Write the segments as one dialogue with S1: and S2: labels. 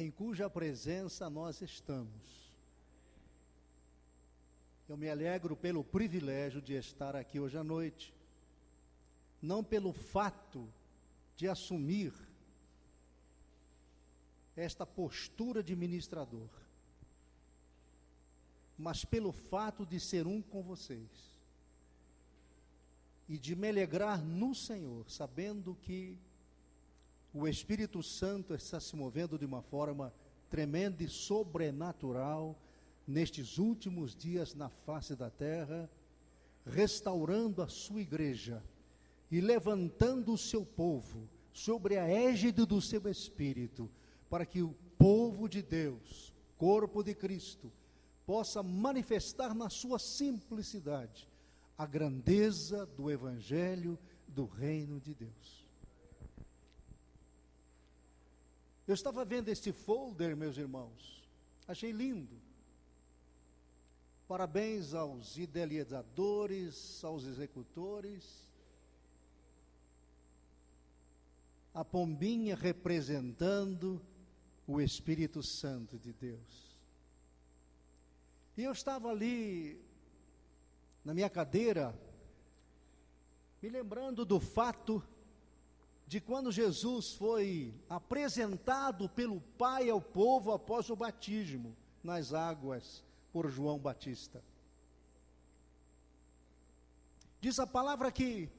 S1: em cuja presença nós estamos. Eu me alegro pelo privilégio de estar aqui hoje à noite, não pelo fato de assumir esta postura de ministrador, mas pelo fato de ser um com vocês e de me alegrar no Senhor, sabendo que o Espírito Santo está se movendo de uma forma tremenda e sobrenatural nestes últimos dias na face da terra, restaurando a sua igreja e levantando o seu povo sobre a égide do seu Espírito, para que o povo de Deus, corpo de Cristo, possa manifestar na sua simplicidade a grandeza do Evangelho do Reino de Deus. Eu estava vendo este folder, meus irmãos, achei lindo. Parabéns aos idealizadores, aos executores. A pombinha representando o Espírito Santo de Deus. E eu estava ali, na minha cadeira, me lembrando do fato de quando Jesus foi apresentado pelo Pai ao povo após o batismo nas águas por João Batista. Diz a palavra que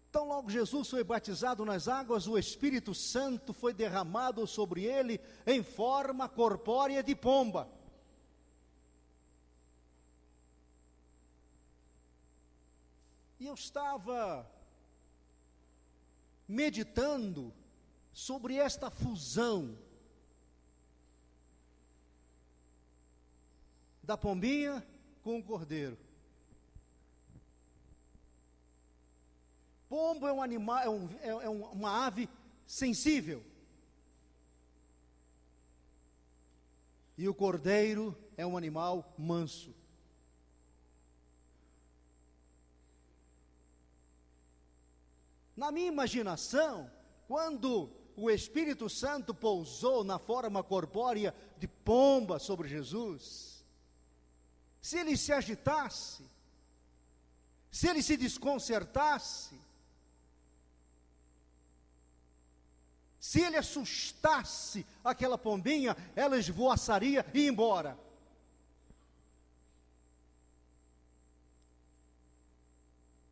S1: tão logo Jesus foi batizado nas águas, o Espírito Santo foi derramado sobre ele em forma corpórea de pomba. E eu estava meditando sobre esta fusão da pombinha com o cordeiro. Pombo é um animal, uma ave sensível. E o cordeiro é um animal manso. Na minha imaginação, quando o Espírito Santo pousou na forma corpórea de pomba sobre Jesus, se ele se agitasse, se ele se desconcertasse, se ele assustasse aquela pombinha, ela esvoaçaria e ia embora.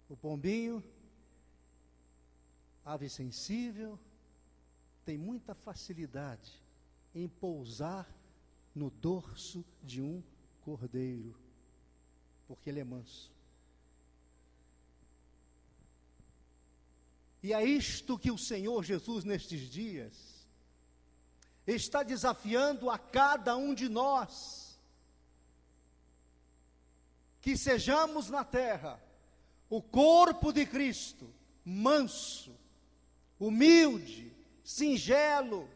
S1: O pombinho, ave sensível, tem muita facilidade em pousar no dorso de um cordeiro, porque ele é manso. E é isto que o Senhor Jesus, nestes dias, está desafiando a cada um de nós, que sejamos na terra o corpo de Cristo, manso, humilde, singelo,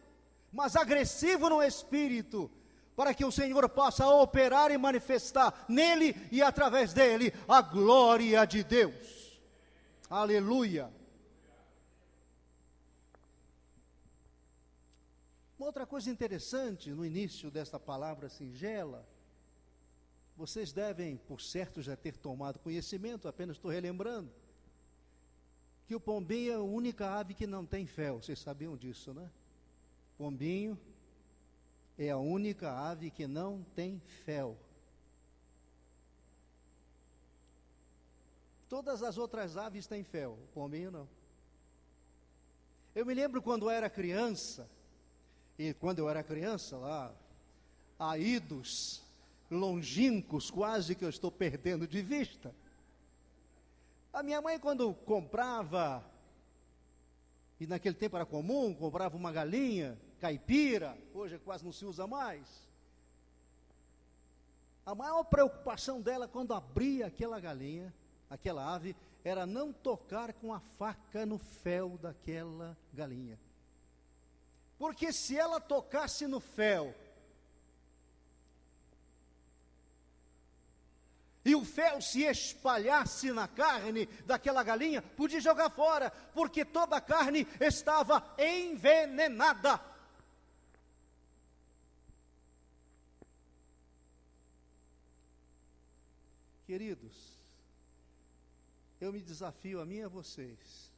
S1: mas agressivo no espírito, para que o Senhor possa operar e manifestar nele e através dele a glória de Deus. Aleluia. Uma outra coisa interessante no início desta palavra singela, vocês devem, por certo, já ter tomado conhecimento, apenas estou relembrando, que o pombinho é a única ave que não tem fel. Vocês sabiam disso, né? Pombinho é a única ave que não tem fel. Todas as outras aves têm fel, o pombinho não. Eu me lembro quando eu era criança, lá, há idos longínquos, quase que eu estou perdendo de vista. A minha mãe, quando comprava, e naquele tempo era comum, comprava uma galinha caipira, hoje quase não se usa mais. A maior preocupação dela quando abria aquela galinha, aquela ave, era não tocar com a faca no fel daquela galinha. Porque se ela tocasse no fel, e o fel se espalhasse na carne daquela galinha, podia jogar fora, porque toda a carne estava envenenada. Queridos, eu me desafio a mim e a vocês,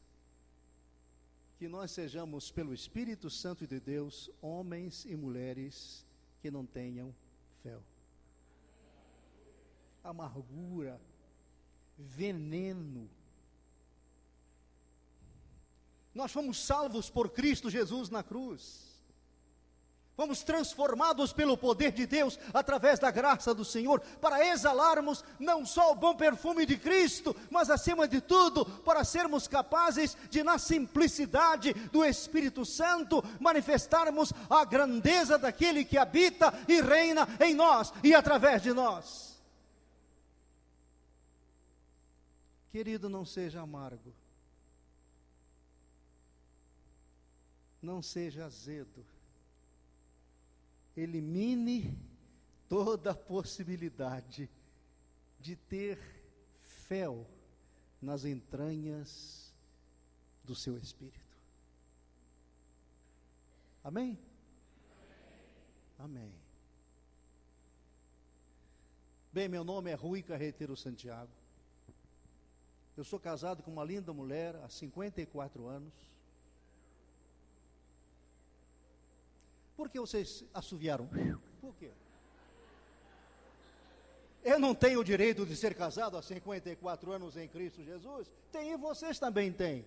S1: que nós sejamos, pelo Espírito Santo de Deus, homens e mulheres que não tenham fel. Amargura, veneno. Nós fomos salvos por Cristo Jesus na cruz. Fomos transformados pelo poder de Deus, através da graça do Senhor, para exalarmos não só o bom perfume de Cristo, mas acima de tudo, para sermos capazes de, na simplicidade do Espírito Santo, manifestarmos a grandeza daquele que habita e reina em nós e através de nós. Querido, não seja amargo, não seja azedo. Elimine toda a possibilidade de ter fel nas entranhas do seu espírito. Amém? Amém. Bem, meu nome é Rui Carreteiro Santiago. Eu sou casado com uma linda mulher há 54 anos. Por que vocês assoviaram? Por quê? Eu não tenho o direito de ser casado há 54 anos em Cristo Jesus? Tem, e vocês também têm.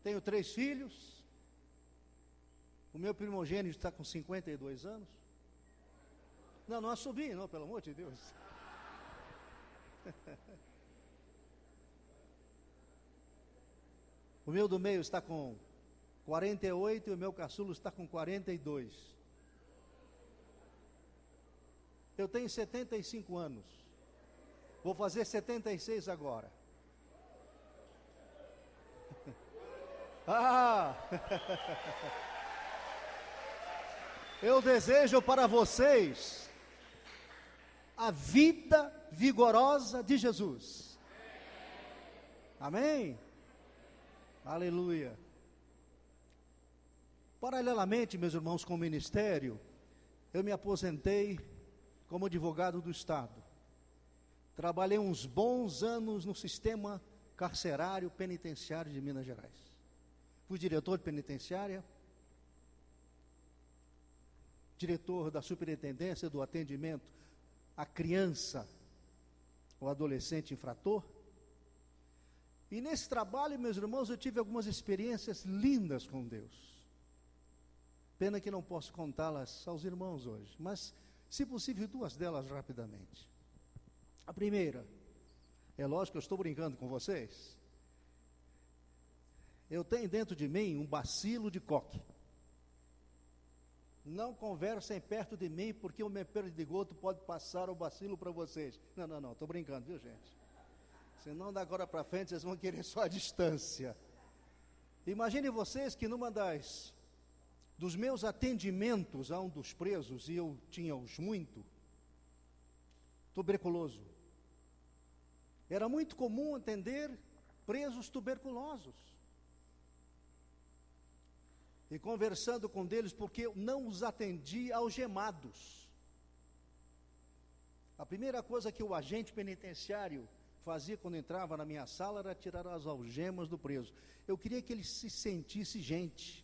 S1: Tenho 3 filhos. O meu primogênito está com 52 anos. Não assoviem, não, pelo amor de Deus. O meu do meio está com 48 e o meu caçulo está com 42. Eu tenho 75 anos. Vou fazer 76 agora. Eu desejo para vocês a vida vigorosa de Jesus. Amém? Aleluia. Paralelamente, meus irmãos, com o ministério, eu me aposentei como advogado do Estado. Trabalhei uns bons anos no sistema carcerário penitenciário de Minas Gerais. Fui diretor de penitenciária, diretor da superintendência do atendimento à criança ou adolescente infrator. E nesse trabalho, meus irmãos, eu tive algumas experiências lindas com Deus. Pena que não posso contá-las aos irmãos hoje, mas, se possível, 2 delas rapidamente. A primeira, é lógico que eu estou brincando com vocês. Eu tenho dentro de mim um bacilo de coque. Não conversem perto de mim, porque o meu perdigoto pode passar o bacilo para vocês. Não, estou brincando, viu, gente? Senão, da agora para frente, vocês vão querer só a distância. Imagine vocês que dos meus atendimentos a um dos presos, e eu tinha-os muito, tuberculoso. Era muito comum atender presos tuberculosos. E conversando com eles, porque eu não os atendi algemados. A primeira coisa que o agente penitenciário fazia quando entrava na minha sala era tirar as algemas do preso. Eu queria que ele se sentisse gente.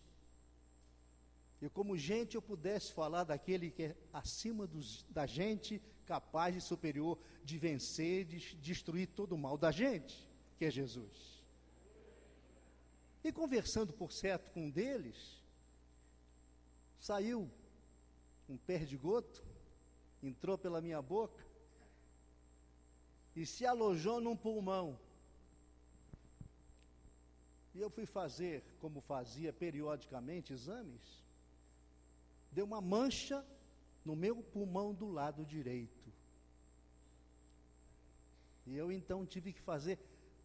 S1: E como gente eu pudesse falar daquele que é acima da gente, capaz e superior de vencer, de destruir todo o mal da gente, que é Jesus. E conversando por certo com um deles, saiu um perdigoto, entrou pela minha boca, e se alojou num pulmão. E eu fui fazer, como fazia periodicamente, exames. Deu uma mancha no meu pulmão do lado direito. E eu então tive que fazer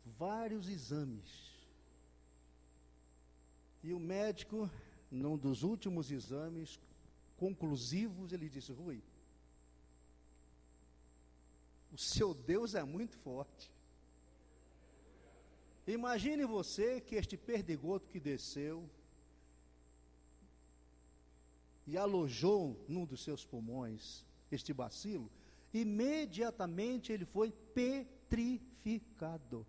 S1: vários exames. E o médico, num dos últimos exames conclusivos, ele disse: Rui, o seu Deus é muito forte. Imagine você que este perdigoto que desceu, e alojou num dos seus pulmões este bacilo, imediatamente ele foi petrificado.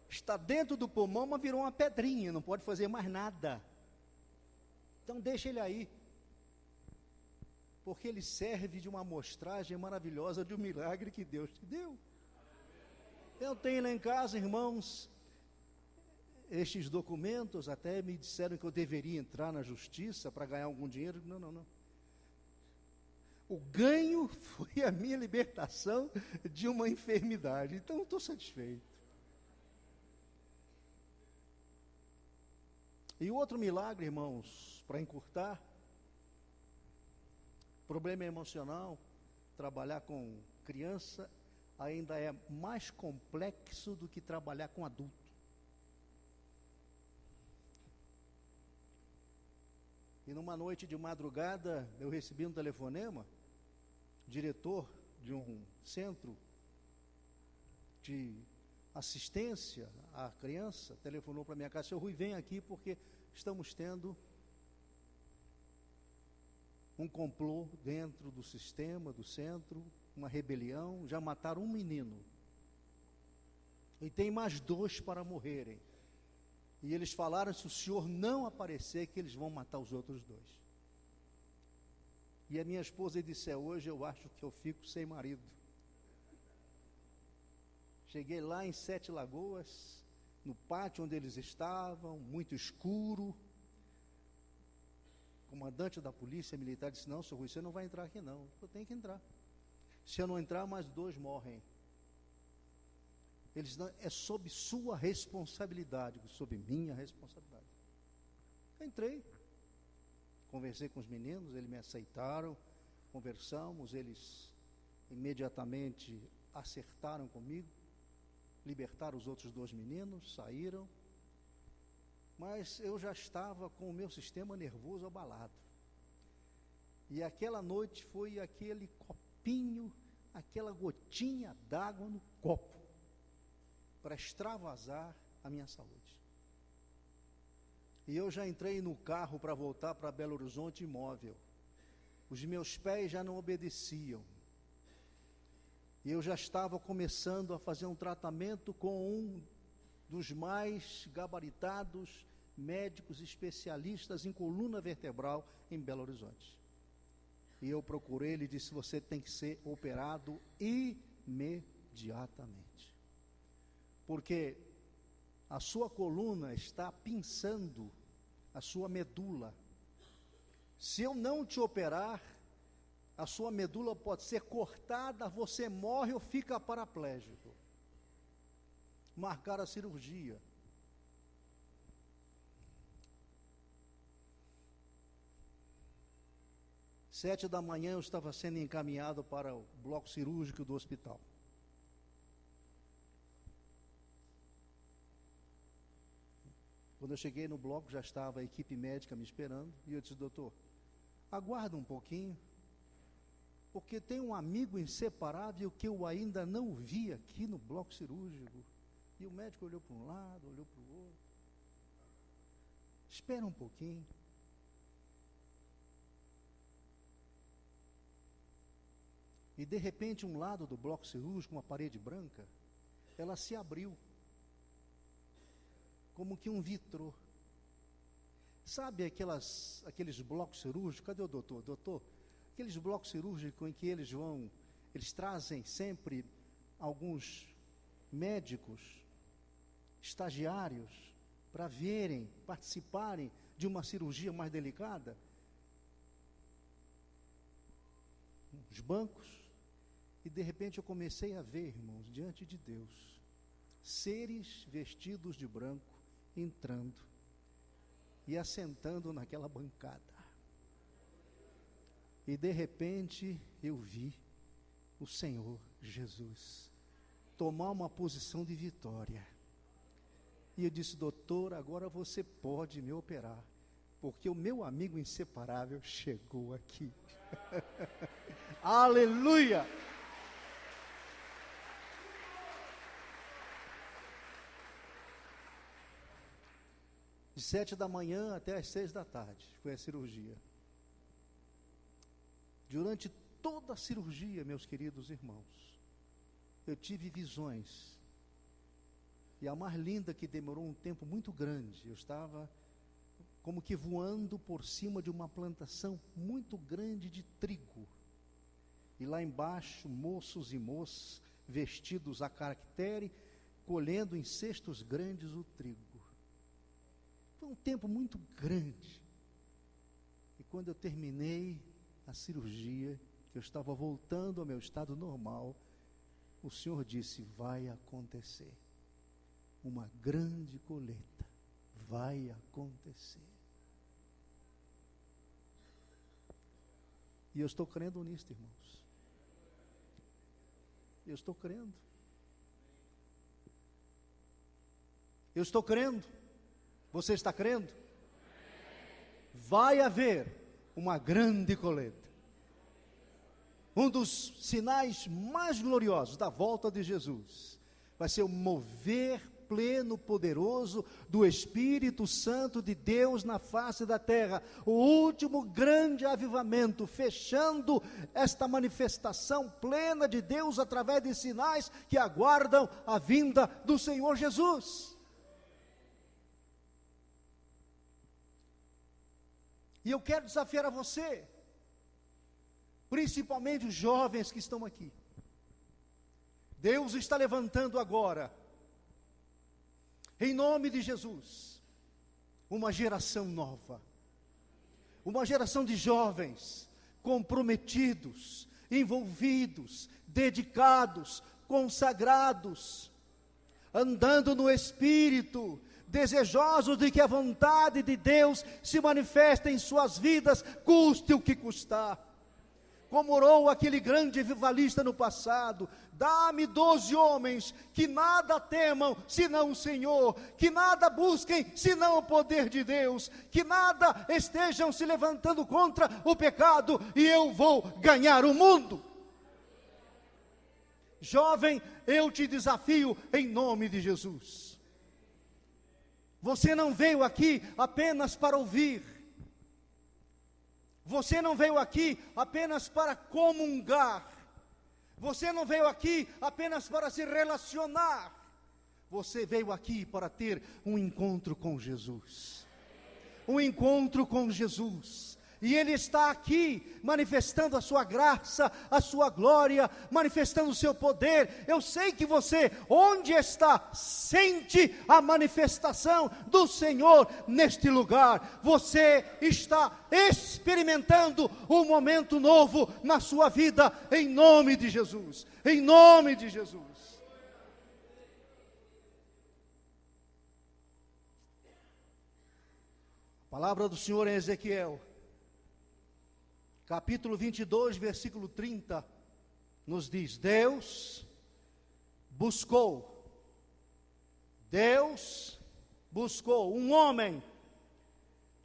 S1: Está dentro do pulmão, mas virou uma pedrinha, não pode fazer mais nada. Então deixa ele aí, porque ele serve de uma amostragem maravilhosa de um milagre que Deus te deu. Eu tenho lá em casa, irmãos, estes documentos. Até me disseram que eu deveria entrar na justiça para ganhar algum dinheiro. Não. O ganho foi a minha libertação de uma enfermidade. Então, estou satisfeito. E o outro milagre, irmãos, para encurtar, problema emocional, trabalhar com criança ainda é mais complexo do que trabalhar com adulto. E numa noite de madrugada, eu recebi um telefonema, diretor de um centro de assistência à criança, telefonou para minha casa: seu Rui, vem aqui porque estamos tendo um complô dentro do sistema, do centro, uma rebelião, já mataram um menino, e tem mais 2 para morrerem, e eles falaram, se o senhor não aparecer, que eles vão matar os outros 2. E a minha esposa disse: hoje eu acho que eu fico sem marido. Cheguei lá em 7 Lagoas, no pátio onde eles estavam, muito escuro. O comandante da polícia militar disse: não, senhor Rui, você não vai entrar aqui não. Eu tenho que entrar. Se eu não entrar, mais 2 morrem. Eles não, é sob sua responsabilidade, sob minha responsabilidade. Eu entrei, conversei com os meninos, eles me aceitaram, conversamos, eles imediatamente acertaram comigo, libertaram os outros 2 meninos, saíram, mas eu já estava com o meu sistema nervoso abalado. E aquela noite foi aquele copinho, aquela gotinha d'água no copo, para extravasar a minha saúde. E eu já entrei no carro para voltar para Belo Horizonte imóvel. Os meus pés já não obedeciam. E eu já estava começando a fazer um tratamento com um dos mais gabaritados médicos especialistas em coluna vertebral em Belo Horizonte. E eu procurei, ele disse: você tem que ser operado imediatamente. Porque a sua coluna está pinçando a sua medula. Se eu não te operar, a sua medula pode ser cortada, você morre ou fica paraplégico. Marcar a cirurgia. Às 7 da manhã eu estava sendo encaminhado para o bloco cirúrgico do hospital. Quando eu cheguei no bloco, já estava a equipe médica me esperando, e eu disse: doutor, aguarda um pouquinho, porque tem um amigo inseparável que eu ainda não vi aqui no bloco cirúrgico. E o médico olhou para um lado, olhou para o outro. Espera um pouquinho. E de repente, um lado do bloco cirúrgico, uma parede branca, ela se abriu, como que um vitrô. Sabe aqueles blocos cirúrgicos? Cadê o doutor? Doutor, aqueles blocos cirúrgicos em que eles trazem sempre alguns médicos, estagiários, para verem, participarem de uma cirurgia mais delicada. Os bancos. E de repente eu comecei a ver, irmãos, diante de Deus, seres vestidos de branco, entrando e assentando naquela bancada. E de repente eu vi o Senhor Jesus tomar uma posição de vitória. E eu disse: doutor, agora você pode me operar, porque o meu amigo inseparável chegou aqui. Aleluia! de 7 da manhã até as 6 da tarde, foi a cirurgia. Durante toda a cirurgia, meus queridos irmãos, eu tive visões, e a mais linda, que demorou um tempo muito grande, eu estava como que voando por cima de uma plantação muito grande de trigo, e lá embaixo, moços e moças, vestidos a caractere, colhendo em cestos grandes o trigo. Foi um tempo muito grande, e quando eu terminei a cirurgia, que eu estava voltando ao meu estado normal, o Senhor disse: vai acontecer, uma grande colheita, vai acontecer. E eu estou crendo nisto, irmãos. Eu estou crendo. Eu estou crendo. Você está crendo? Vai haver uma grande colheita. Um dos sinais mais gloriosos da volta de Jesus vai ser o mover pleno, poderoso do Espírito Santo de Deus na face da terra. O último grande avivamento, fechando esta manifestação plena de Deus através de sinais que aguardam a vinda do Senhor Jesus. E eu quero desafiar a você, principalmente os jovens que estão aqui. Deus está levantando agora, em nome de Jesus, uma geração nova, uma geração de jovens comprometidos, envolvidos, dedicados, consagrados, andando no Espírito, desejosos de que a vontade de Deus se manifeste em suas vidas, custe o que custar. Como orou aquele grande avivalista no passado: dá-me 12 homens que nada temam senão o Senhor, que nada busquem senão o poder de Deus, que nada estejam se levantando contra o pecado, e eu vou ganhar o mundo. Jovem, eu te desafio em nome de Jesus. Você não veio aqui apenas para ouvir. Você não veio aqui apenas para comungar. Você não veio aqui apenas para se relacionar. Você veio aqui para ter um encontro com Jesus. Um encontro com Jesus. E Ele está aqui manifestando a sua graça, a sua glória, manifestando o seu poder. Eu sei que você, onde está, sente a manifestação do Senhor neste lugar. Você está experimentando um momento novo na sua vida, em nome de Jesus. Em nome de Jesus. A palavra do Senhor em Ezequiel, capítulo 22, versículo 30, nos diz: Deus buscou um homem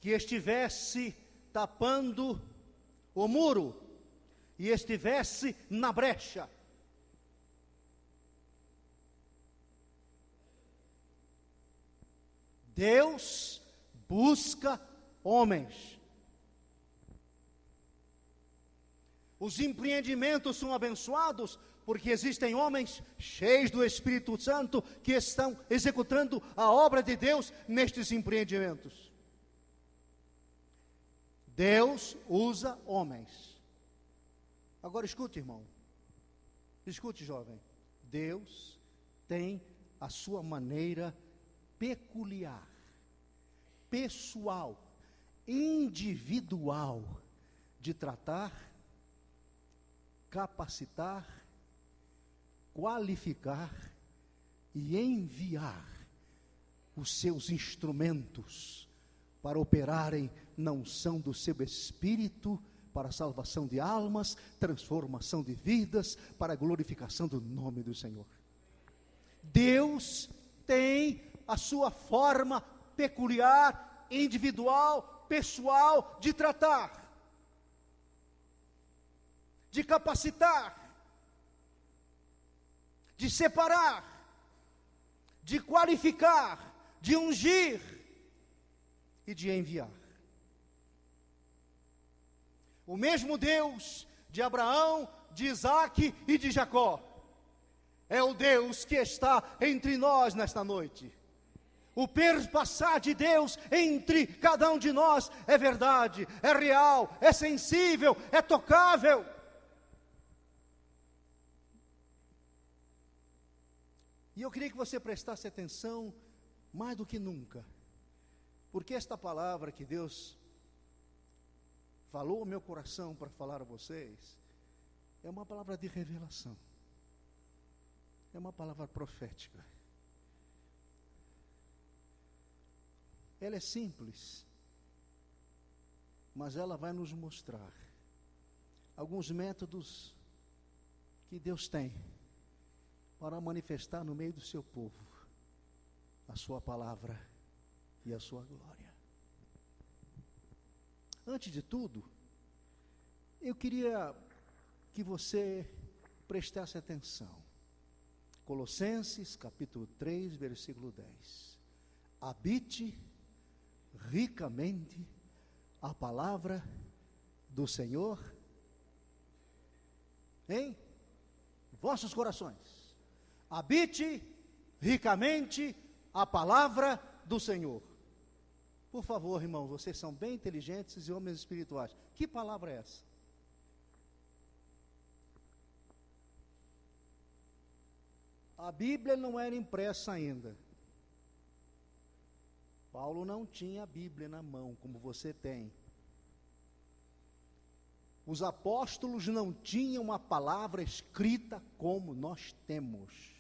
S1: que estivesse tapando o muro e estivesse na brecha. Deus busca homens. Os empreendimentos são abençoados porque existem homens cheios do Espírito Santo que estão executando a obra de Deus nestes empreendimentos. Deus usa homens. Agora escute, irmão. Escute, jovem. Deus tem a sua maneira peculiar, pessoal, individual de tratar, capacitar, qualificar e enviar os seus instrumentos para operarem na unção do seu Espírito, para a salvação de almas, transformação de vidas, para a glorificação do nome do Senhor. Deus tem a sua forma peculiar, individual, pessoal de tratar, de capacitar, de separar, de qualificar, de ungir. e de enviar. O mesmo Deus de Abraão, de Isaque e de Jacó é o Deus que está entre nós nesta noite. O perpassar de Deus entre cada um de nós é verdade, é real, é sensível, é tocável. E eu queria que você prestasse atenção mais do que nunca, porque esta palavra que Deus falou ao meu coração para falar a vocês, é uma palavra de revelação, é uma palavra profética. Ela é simples, mas ela vai nos mostrar alguns métodos que Deus tem para manifestar no meio do seu povo a sua palavra e a sua glória. Antes de tudo, eu queria que você prestasse atenção. Colossenses capítulo 3, versículo 10. Habite ricamente a palavra do Senhor em vossos corações. Habite ricamente a palavra do Senhor. Por favor, irmãos, vocês são bem inteligentes e homens espirituais. Que palavra é essa? A Bíblia não era impressa ainda. Paulo não tinha a Bíblia na mão, como você tem. Os apóstolos não tinham uma palavra escrita como nós temos.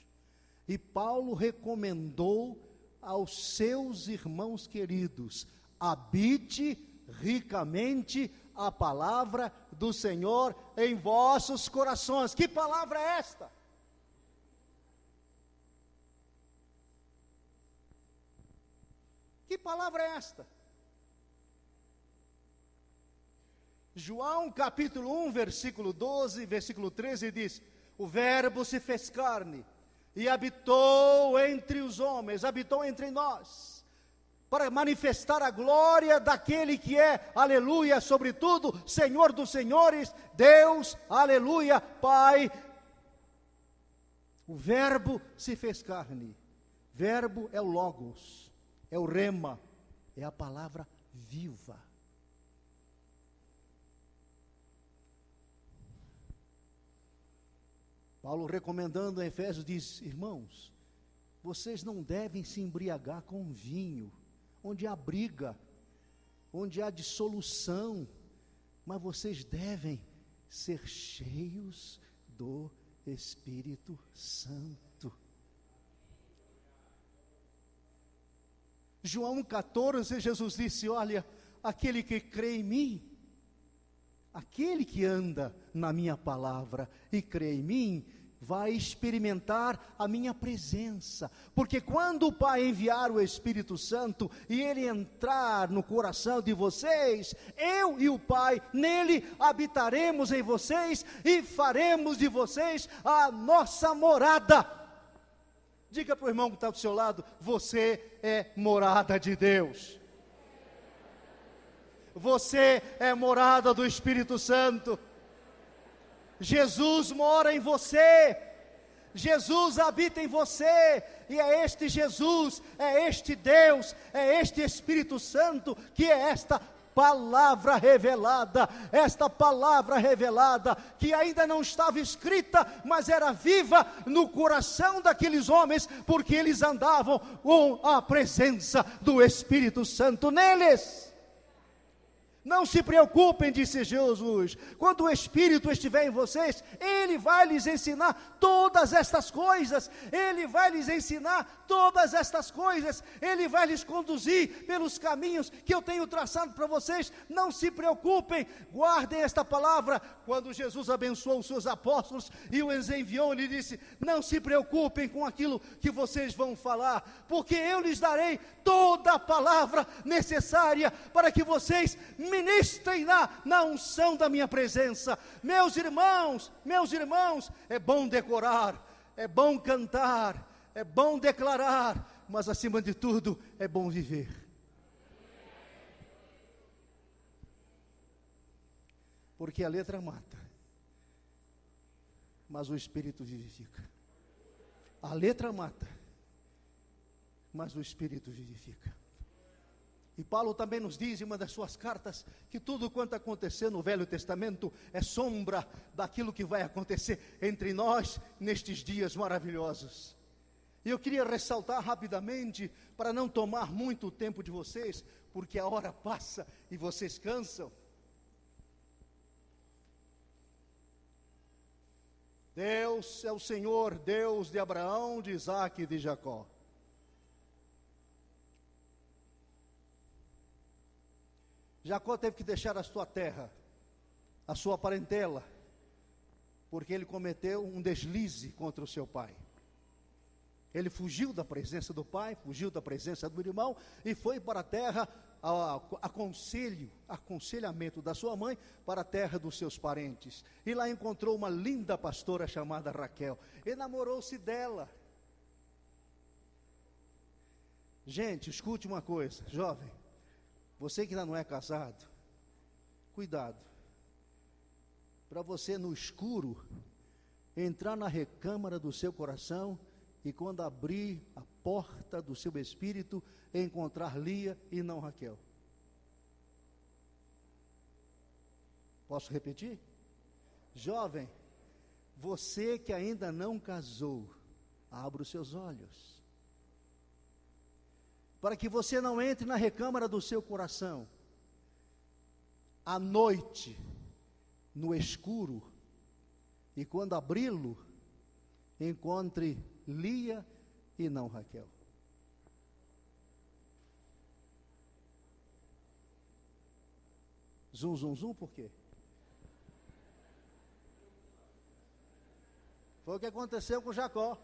S1: E Paulo recomendou aos seus irmãos queridos: habite ricamente a palavra do Senhor em vossos corações. Que palavra é esta? Que palavra é esta? João capítulo 1, versículo 12, versículo 13 diz: o verbo se fez carne e habitou entre os homens, habitou entre nós, para manifestar a glória daquele que é, aleluia, sobretudo, Senhor dos senhores, Deus, aleluia, Pai. O verbo se fez carne. Verbo é o logos, é o rema, é a palavra viva. Paulo, recomendando em Efésios, diz: irmãos, vocês não devem se embriagar com vinho, onde há briga, onde há dissolução, mas vocês devem ser cheios do Espírito Santo. João 14, Jesus disse: olha, aquele que crê em mim, aquele que anda na minha palavra e crê em mim, vai experimentar a minha presença, porque quando o Pai enviar o Espírito Santo e ele entrar no coração de vocês, eu e o Pai nele habitaremos em vocês e faremos de vocês a nossa morada. Diga para o irmão que está do seu lado: você é morada de Deus. Você é morada do Espírito Santo. Jesus mora em você. Jesus habita em você. E é este Jesus, é este Deus, é este Espírito Santo que é esta palavra revelada, que ainda não estava escrita, mas era viva no coração daqueles homens, porque eles andavam com a presença do Espírito Santo neles. Não se preocupem, disse Jesus, quando o Espírito estiver em vocês, Ele vai lhes ensinar todas estas coisas, Ele vai lhes ensinar todas estas coisas, Ele vai lhes conduzir pelos caminhos que eu tenho traçado para vocês. Não se preocupem, guardem esta palavra. Quando Jesus abençoou os seus apóstolos e os enviou, Ele disse: não se preocupem com aquilo que vocês vão falar, porque eu lhes darei toda a palavra necessária para que vocês ministrem na unção da minha presença. Meus irmãos, é bom decorar, é bom cantar, é bom declarar, mas acima de tudo, é bom viver. Porque a letra mata, mas o Espírito vivifica. A letra mata, mas o Espírito vivifica. E Paulo também nos diz em uma das suas cartas que tudo quanto aconteceu no Velho Testamento é sombra daquilo que vai acontecer entre nós nestes dias maravilhosos. E eu queria ressaltar rapidamente, para não tomar muito tempo de vocês, porque a hora passa e vocês cansam. Deus é o Senhor, Deus de Abraão, de Isaque e de Jacó. Jacó teve que deixar a sua terra, a sua parentela, porque ele cometeu um deslize contra o seu pai. Ele fugiu da presença do pai, fugiu da presença do irmão e foi para a terra, aconselhamento da sua mãe, para a terra dos seus parentes. E lá encontrou uma linda pastora chamada Raquel. Enamorou-se dela. Gente, escute uma coisa, jovem. Você que ainda não é casado, cuidado, para você no escuro, entrar na recâmara do seu coração e quando abrir a porta do seu espírito, encontrar Lia e não Raquel. Posso repetir? Jovem, você que ainda não casou, abra os seus olhos. Para que você não entre na recâmara do seu coração, à noite, no escuro, e quando abri-lo, encontre Lia e não Raquel. Zum, zum, zum, por quê? Foi o que aconteceu com Jacó.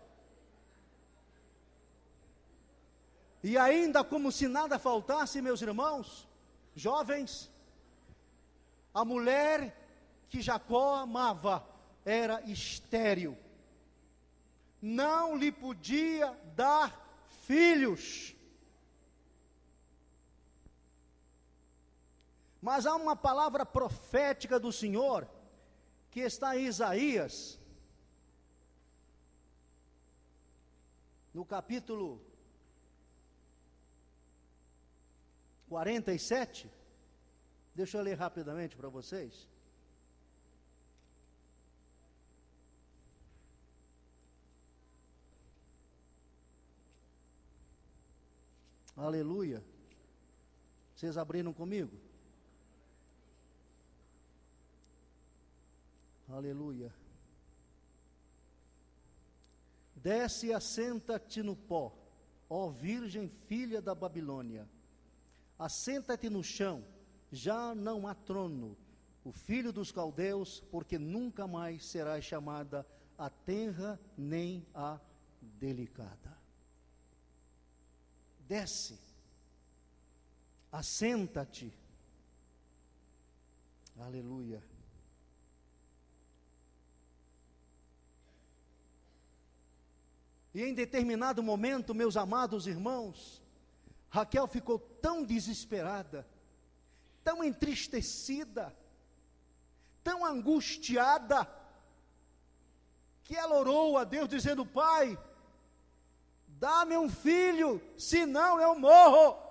S1: E ainda como se nada faltasse, meus irmãos, jovens, a mulher que Jacó amava era estéril. Não lhe podia dar filhos. Mas há uma palavra profética do Senhor, que está em Isaías, no capítulo 47, deixa eu ler rapidamente para vocês. Aleluia. Vocês abriram comigo? Aleluia. Desce e assenta-te no pó, ó virgem filha da Babilônia. Assenta-te no chão, já não há trono, o filho dos caldeus, porque nunca mais serás chamada a tenra nem a delicada. Desce, assenta-te. Aleluia. E em determinado momento, meus amados irmãos, Raquel ficou tão desesperada, tão entristecida, tão angustiada, que ela orou a Deus dizendo: Pai, dá-me um filho, senão eu morro.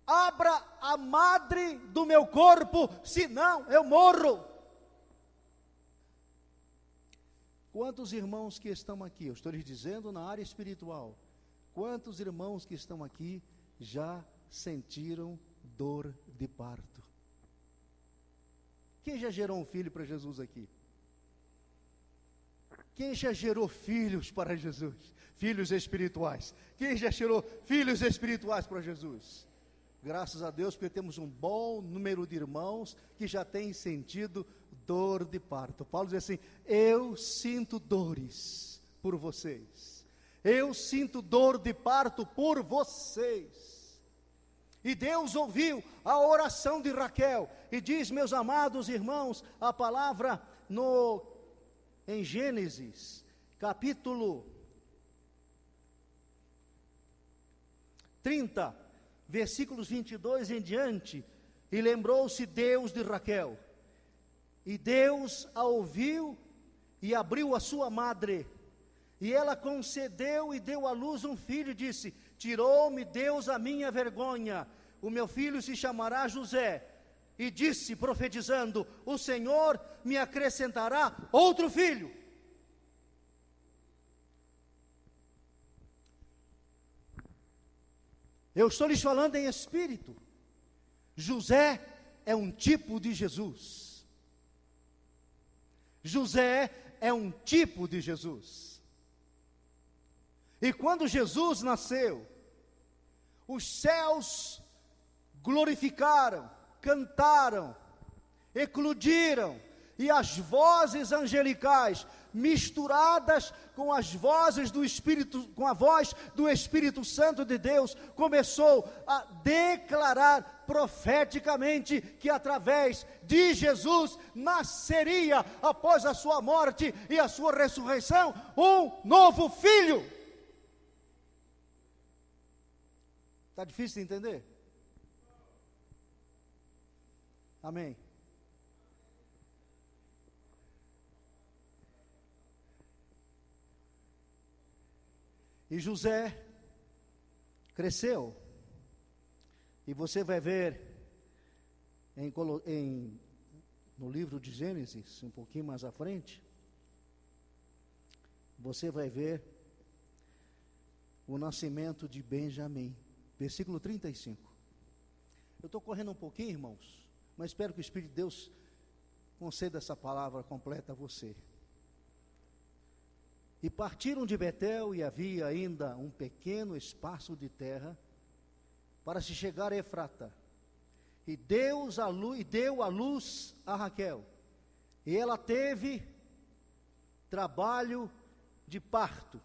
S1: Abra a madre do meu corpo, senão eu morro. Quantos irmãos que estão aqui, eu estou lhes dizendo na área espiritual, quantos irmãos que estão aqui já sentiram dor de parto? Quem já gerou um filho para Jesus aqui? Quem já gerou filhos para Jesus? Filhos espirituais. Quem já gerou filhos espirituais para Jesus? Graças a Deus, porque temos um bom número de irmãos que já têm sentido dor de parto. Paulo diz assim: eu sinto dores por vocês. Eu sinto dor de parto por vocês. E Deus ouviu a oração de Raquel. E diz, meus amados irmãos, a palavra em Gênesis, capítulo 30, versículos 22 em diante, E lembrou-se Deus de Raquel. E Deus a ouviu e abriu a sua madre. E ela concedeu e deu à luz um filho e disse: tirou-me Deus a minha vergonha. O meu filho se chamará José. E disse, profetizando: o Senhor me acrescentará outro filho. Eu estou lhes falando em espírito. José é um tipo de Jesus. José é um tipo de Jesus. E quando Jesus nasceu, os céus glorificaram, cantaram, eclodiram, e as vozes angelicais, misturadas com as vozes do Espírito, com a voz do Espírito Santo de Deus, começou a declarar profeticamente que através de Jesus nasceria, após a sua morte e a sua ressurreição, um novo filho. Está difícil de entender? Amém. E José cresceu. E você vai ver no livro de Gênesis, um pouquinho mais à frente, você vai ver o nascimento de Benjamim. Versículo 35. Eu estou correndo um pouquinho, irmãos, mas espero que o Espírito de Deus conceda essa palavra completa a você. E partiram de Betel, e havia ainda um pequeno espaço de terra para se chegar a Efrata. E deu à luz a Raquel. E ela teve trabalho de parto.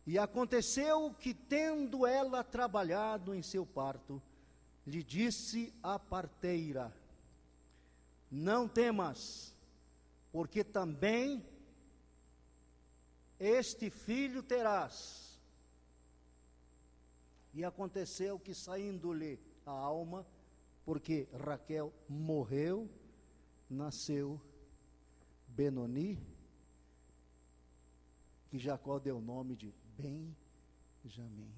S1: E aconteceu que, tendo ela trabalhado em seu parto, lhe disse a parteira: não temas, porque também este filho terás. E aconteceu que, saindo-lhe a alma, porque Raquel morreu, nasceu Benoni, que Jacó deu o nome de Benjamim.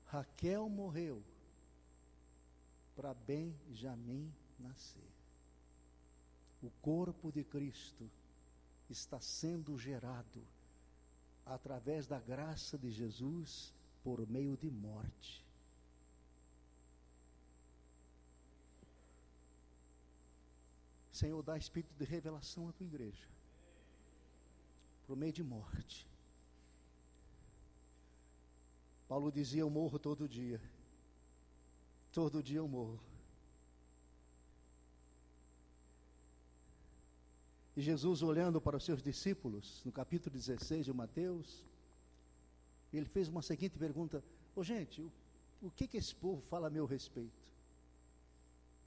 S1: Raquel morreu para Benjamim nascer. O corpo de Cristo está sendo gerado através da graça de Jesus por meio de morte. Senhor, dá espírito de revelação à tua igreja, por meio de morte. Paulo dizia: eu morro todo dia eu morro. E Jesus, olhando para os seus discípulos, no capítulo 16 de Mateus, ele fez uma seguinte pergunta: gente, o que esse povo fala a meu respeito?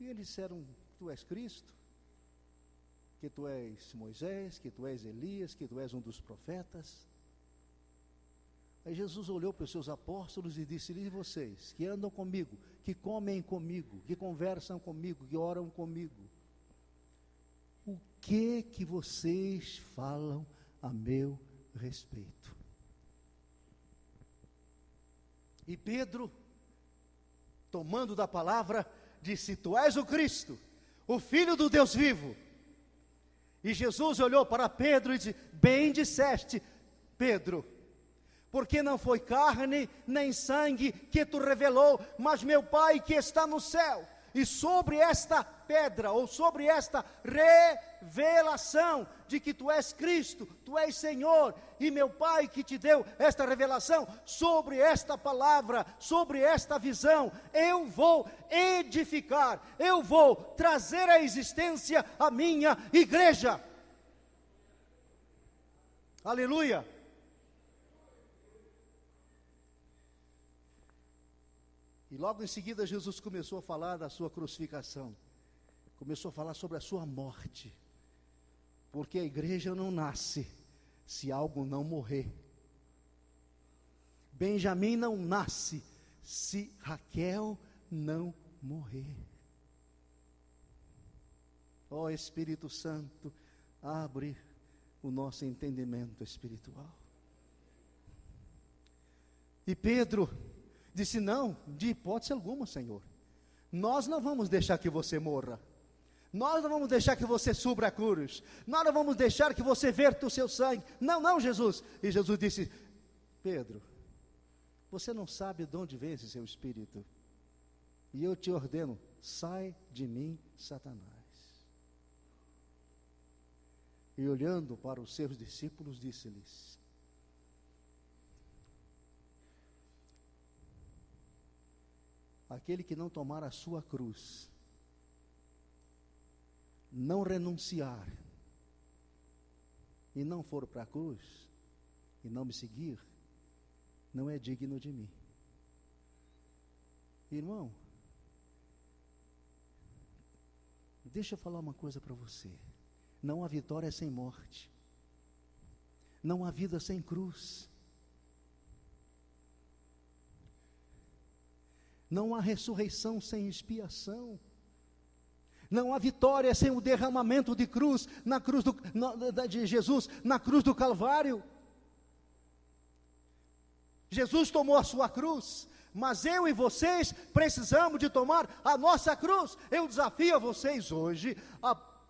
S1: E eles disseram: tu és Cristo, que tu és Moisés, que tu és Elias, que tu és um dos profetas. Aí Jesus olhou para os seus apóstolos e disse-lhes: e vocês, que andam comigo, que comem comigo, que conversam comigo, que oram comigo, o que vocês falam a meu respeito? E Pedro, tomando da palavra, disse: tu és o Cristo, o Filho do Deus vivo. E Jesus olhou para Pedro e disse: bem disseste, Pedro, porque não foi carne nem sangue que tu revelou, mas meu Pai que está no céu. E sobre esta pedra, ou sobre esta revelação de que tu és Cristo, tu és Senhor, e meu Pai que te deu esta revelação, sobre esta palavra, sobre esta visão, eu vou edificar, eu vou trazer à existência a minha igreja. Aleluia! E logo em seguida Jesus começou a falar da sua crucificação, começou a falar sobre a sua morte, porque a igreja não nasce se algo não morrer. Benjamim não nasce se Raquel não morrer. Ó Espírito Santo, abre o nosso entendimento espiritual. E Pedro disse: não, de hipótese alguma, Senhor. Nós não vamos deixar que você morra. Nós não vamos deixar que você suba a cruz. Nós não vamos deixar que você verta o seu sangue. Não, não, Jesus. E Jesus disse: Pedro, você não sabe de onde vem esse seu espírito. E eu te ordeno, sai de mim, Satanás. E olhando para os seus discípulos, disse-lhes: aquele que não tomar a sua cruz, não renunciar, e não for para a cruz, e não me seguir, não é digno de mim. Irmão, deixa eu falar uma coisa para você. Não há vitória sem morte. Não há vida sem cruz. Não há ressurreição sem expiação. Não há vitória sem o derramamento de cruz, de Jesus, na cruz do Calvário. Jesus tomou a sua cruz, mas eu e vocês precisamos de tomar a nossa cruz. Eu desafio a vocês hoje,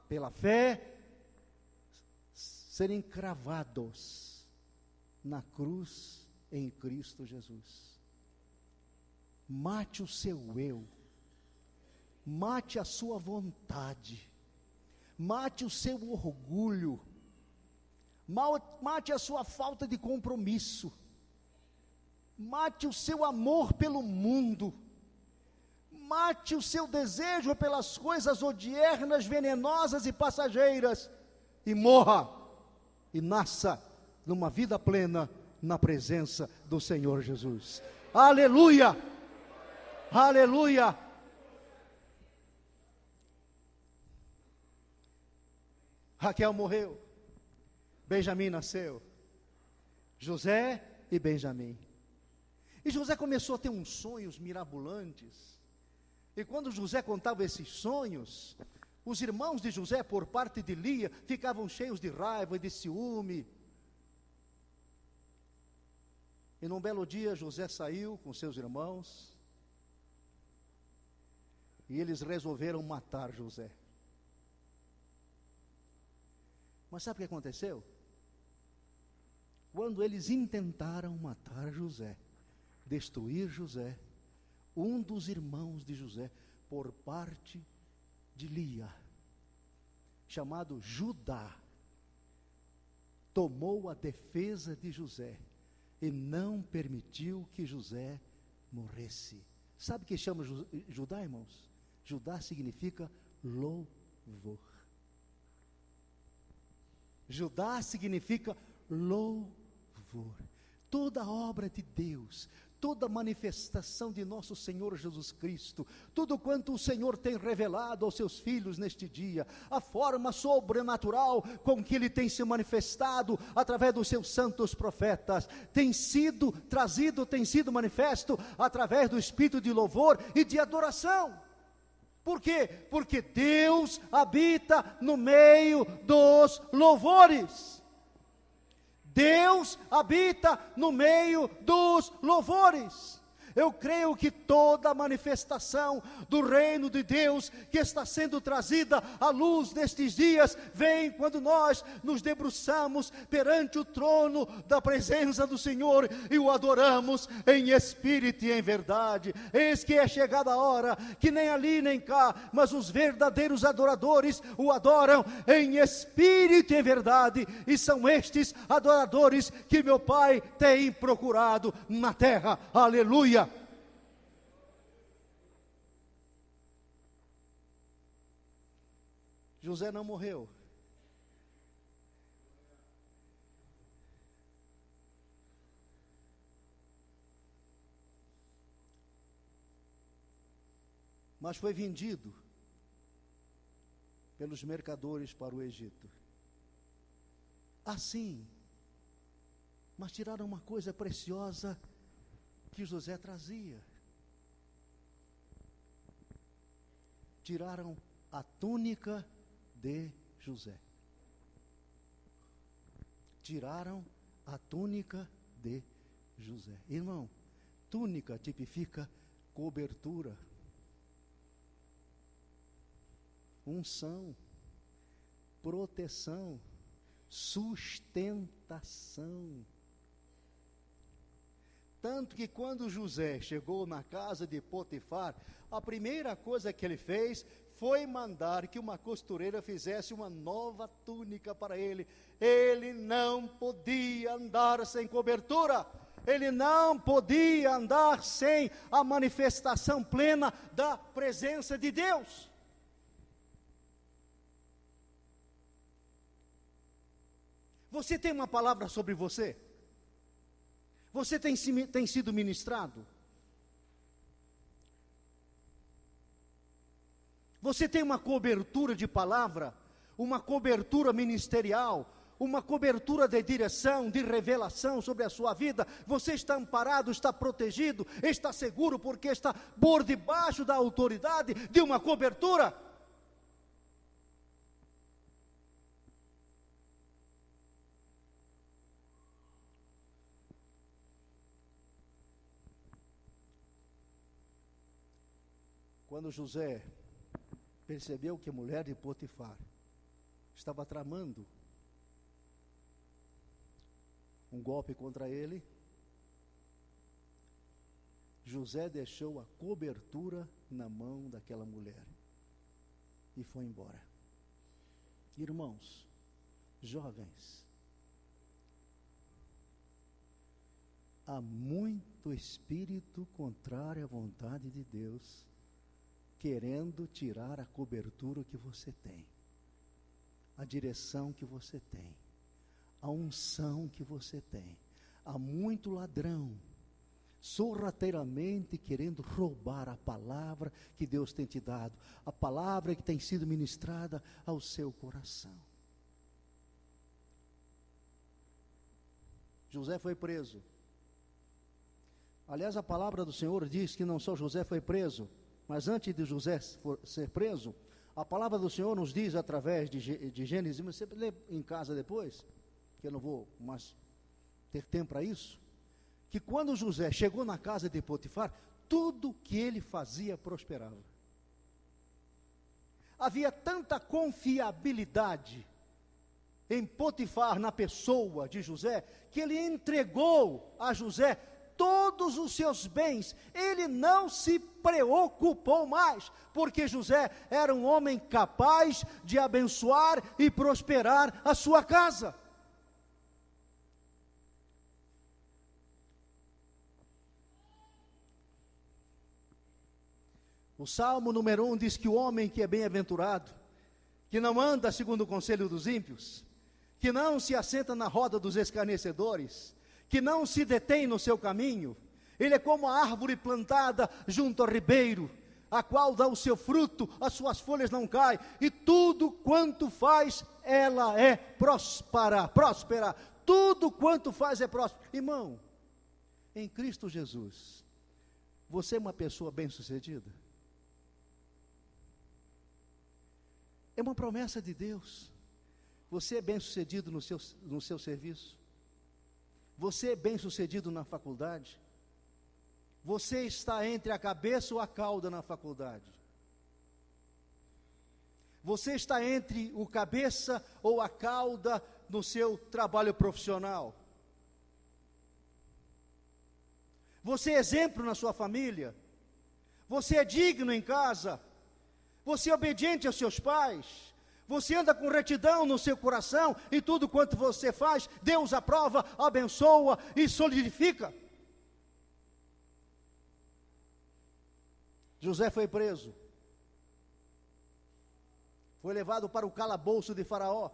S1: pela fé, serem cravados na cruz em Cristo Jesus. Mate o seu eu, mate a sua vontade, mate o seu orgulho, mate a sua falta de compromisso, mate o seu amor pelo mundo, mate o seu desejo pelas coisas odiernas, venenosas e passageiras, e morra, e nasça numa vida plena na presença do Senhor Jesus. Aleluia! Aleluia! Raquel morreu, Benjamim nasceu, José e Benjamim. E José começou a ter uns sonhos mirabolantes. E quando José contava esses sonhos, os irmãos de José, por parte de Lia, ficavam cheios de raiva e de ciúme. E num belo dia, José saiu com seus irmãos, e eles resolveram matar José. Mas sabe o que aconteceu? Quando eles intentaram matar José, destruir José, um dos irmãos de José, por parte de Lia, chamado Judá, tomou a defesa de José e não permitiu que José morresse. Sabe o que chama Judá, irmãos? Judá significa louvor. Judá significa louvor. Toda obra de Deus, toda manifestação de nosso Senhor Jesus Cristo, tudo quanto o Senhor tem revelado aos seus filhos neste dia, a forma sobrenatural com que Ele tem se manifestado através dos seus santos profetas, tem sido trazido, tem sido manifesto através do espírito de louvor e de adoração. Por quê? Porque Deus habita no meio dos louvores. Deus habita no meio dos louvores. Eu creio que toda manifestação do reino de Deus que está sendo trazida à luz nestes dias, vem quando nós nos debruçamos perante o trono da presença do Senhor e o adoramos em espírito e em verdade. Eis que é chegada a hora que nem ali nem cá, mas os verdadeiros adoradores o adoram em espírito e em verdade, e são estes adoradores que meu Pai tem procurado na terra. Aleluia! José não morreu. Mas foi vendido pelos mercadores para o Egito. Assim, mas tiraram uma coisa preciosa que José trazia. Tiraram a túnica de José. Tiraram a túnica de José. Irmão, túnica tipifica cobertura, unção, proteção, sustentação. Tanto que quando José chegou na casa de Potifar, a primeira coisa que ele fez foi mandar que uma costureira fizesse uma nova túnica para ele. Ele não podia andar sem cobertura. Ele não podia andar sem a manifestação plena da presença de Deus. Você tem uma palavra sobre você? Você tem sido ministrado? Você tem uma cobertura de palavra, uma cobertura ministerial, uma cobertura de direção, de revelação sobre a sua vida? Você está amparado, está protegido, está seguro, porque está por debaixo da autoridade de uma cobertura? Quando José percebeu que a mulher de Potifar estava tramando um golpe contra ele, José deixou a cobertura na mão daquela mulher e foi embora. Irmãos, jovens, há muito espírito contrário à vontade de Deus, querendo tirar a cobertura que você tem, a direção que você tem, a unção que você tem. Há muito ladrão, sorrateiramente querendo roubar a palavra que Deus tem te dado, a palavra que tem sido ministrada ao seu coração. José foi preso. Aliás, a palavra do Senhor diz que não só José foi preso, mas antes de José ser preso, a palavra do Senhor nos diz através de Gênesis, você lê em casa depois, que eu não vou mais ter tempo para isso, que quando José chegou na casa de Potifar, tudo que ele fazia prosperava. Havia tanta confiabilidade em Potifar, na pessoa de José, que ele entregou a José todos os seus bens. Ele não se preocupou mais, porque José era um homem capaz de abençoar e prosperar a sua casa. O Salmo número 1 diz que o homem que é bem-aventurado, que não anda segundo o conselho dos ímpios, que não se assenta na roda dos escarnecedores, que não se detém no seu caminho, ele é como a árvore plantada junto ao ribeiro, a qual dá o seu fruto, as suas folhas não caem, e tudo quanto faz, ela é próspera, tudo quanto faz é próspero. Irmão, em Cristo Jesus, você é uma pessoa bem-sucedida? É uma promessa de Deus. Você é bem-sucedido no seu serviço? Você é bem-sucedido na faculdade? Você está entre a cabeça ou a cauda na faculdade? Você está entre o cabeça ou a cauda no seu trabalho profissional? Você é exemplo na sua família? Você é digno em casa? Você é obediente aos seus pais? Você anda com retidão no seu coração e tudo quanto você faz, Deus aprova, abençoa e solidifica? José foi preso, foi levado para o calabouço de Faraó.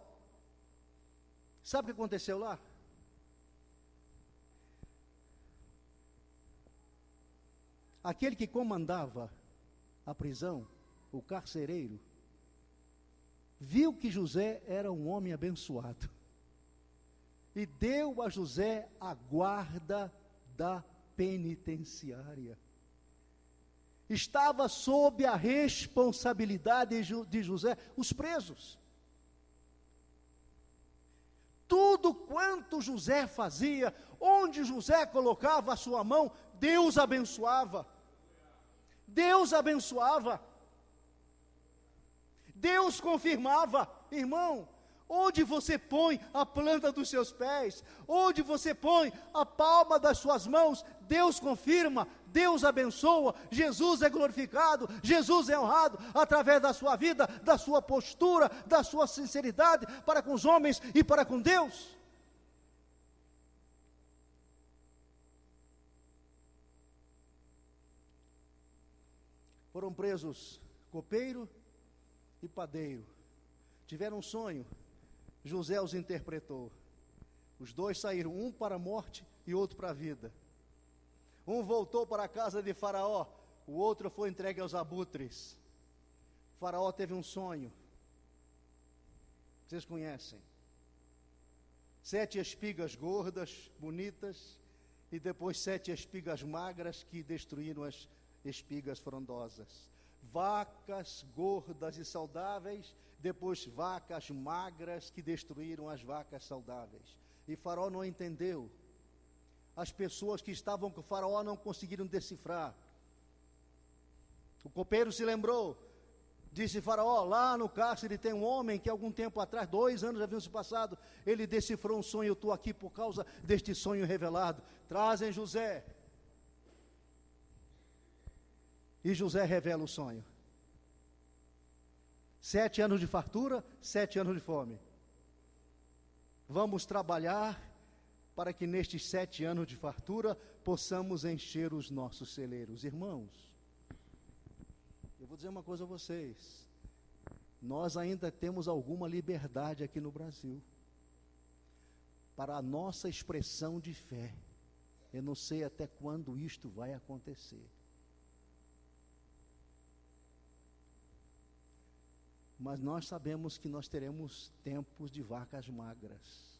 S1: Sabe o que aconteceu lá? Aquele que comandava a prisão, o carcereiro, viu que José era um homem abençoado e deu a José a guarda da penitenciária. Estava sob a responsabilidade de José os presos. Tudo quanto José fazia, onde José colocava a sua mão, Deus abençoava. Deus abençoava. Deus confirmava. Irmão, onde você põe a planta dos seus pés, onde você põe a palma das suas mãos, Deus confirma, Deus abençoa, Jesus é glorificado, Jesus é honrado através da sua vida, da sua postura, da sua sinceridade para com os homens e para com Deus. Foram presos copeiro e padeiro. Tiveram um sonho, José os interpretou. Os dois saíram, um para a morte e outro para a vida. Um voltou para a casa de Faraó, o outro foi entregue aos abutres. Faraó teve um sonho. Vocês conhecem. 7 espigas gordas, bonitas, e depois 7 espigas magras que destruíram as espigas frondosas. Vacas gordas e saudáveis, depois vacas magras que destruíram as vacas saudáveis. E Faraó não entendeu. As pessoas que estavam com o Faraó não conseguiram decifrar. O copeiro se lembrou, disse Faraó, lá no cárcere tem um homem que algum tempo atrás, 2 anos já haviam se passado, ele decifrou um sonho, eu estou aqui por causa deste sonho revelado. Trazem José. E José revela o sonho. 7 anos de fartura, 7 anos de fome. Vamos trabalhar para que nestes 7 anos de fartura possamos encher os nossos celeiros. Irmãos, eu vou dizer uma coisa a vocês. Nós ainda temos alguma liberdade aqui no Brasil para a nossa expressão de fé. Eu não sei até quando isto vai acontecer. Mas nós sabemos que nós teremos tempos de vacas magras.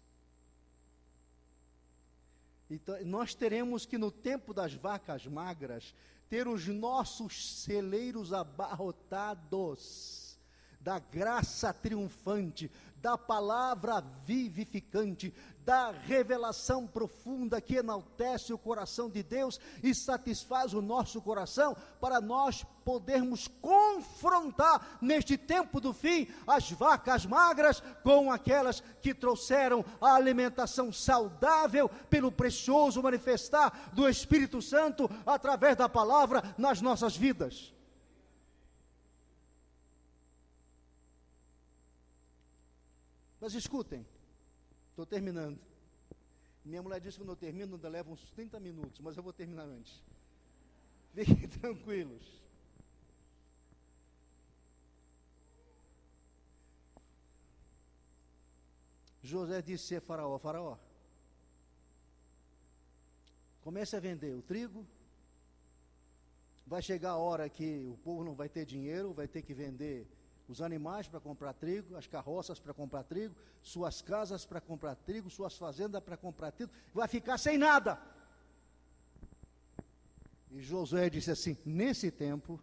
S1: Então, nós teremos que no tempo das vacas magras, ter os nossos celeiros abarrotados da graça triunfante, da palavra vivificante, da revelação profunda que enaltece o coração de Deus e satisfaz o nosso coração, para nós podermos confrontar neste tempo do fim as vacas magras com aquelas que trouxeram a alimentação saudável pelo precioso manifestar do Espírito Santo através da palavra nas nossas vidas. Mas escutem, estou terminando. Minha mulher disse que quando eu termino, ainda leva uns 30 minutos, mas eu vou terminar antes. Fiquem tranquilos. José disse a Faraó, Faraó, comece a vender o trigo, vai chegar a hora que o povo não vai ter dinheiro, vai ter que vender os animais para comprar trigo, as carroças para comprar trigo, suas casas para comprar trigo, suas fazendas para comprar trigo, vai ficar sem nada. E Josué disse assim, nesse tempo,